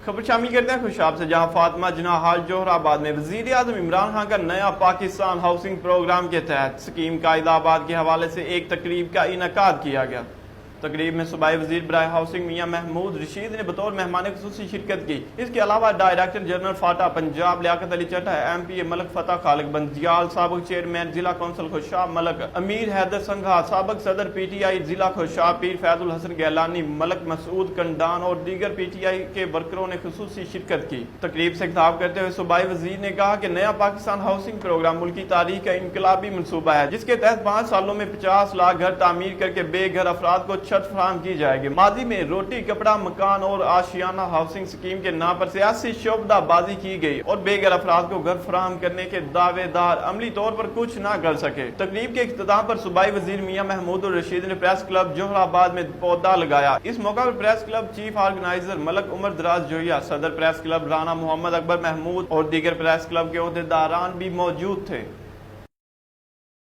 خبر شامل کرتے ہیں خوشاب سے، جہاں فاطمہ جناح حال جوہر آباد میں وزیر اعظم عمران خان کا نیا پاکستان ہاؤسنگ پروگرام کے تحت اسکیم قائد آباد کے حوالے سے ایک تقریب کا انعقاد کیا گیا۔ تقریب میں صوبائی وزیر برائے ہاؤسنگ میاں محمود رشید نے بطور مہمان خصوصی شرکت کی۔ اس کے علاوہ director general FATA Punjab Liaquat Ali چٹھا، M P اے ملک فتح خالق بندیال، سابق چیئرمین ضلع کونسل خوشاب ملک امیر حیدر سنگھا، سابق صدر پی ٹی آئی ضلع خوشاب پیر فیض الحسن گیلانی، ملک مسعود کنڈان اور دیگر پی ٹی آئی کے ورکروں نے خصوصی شرکت کی۔ تقریب سے خطاب کرتے ہوئے صوبائی وزیر نے کہا کہ نیا پاکستان ہاؤسنگ پروگرام ملکی تاریخ کا انقلابی منصوبہ ہے، جس کے تحت 5 سالوں میں 50 لاکھ گھر تعمیر کر کے بے گھر افراد کو چھت فراہم کی جائے گی۔ ماضی میں روٹی کپڑا مکان اور آشیانہ ہاؤسنگ سکیم کے نام پر سیاسی شعبدہ بازی کی گئی اور بے گھر افراد کو گھر فراہم کرنے کے دعوے دار عملی طور پر کچھ نہ کر سکے۔ تقریب کے اختتام پر صوبائی وزیر میاں محمود الرشید نے پریس کلب جوہر آباد میں پودا لگایا۔ اس موقع پر پریس کلب چیف آرگنائزر ملک عمر دراز جوہیا، صدر پریس کلب رانا محمد اکبر محمود اور دیگر پریس کلب کے عہدیداران بھی موجود تھے۔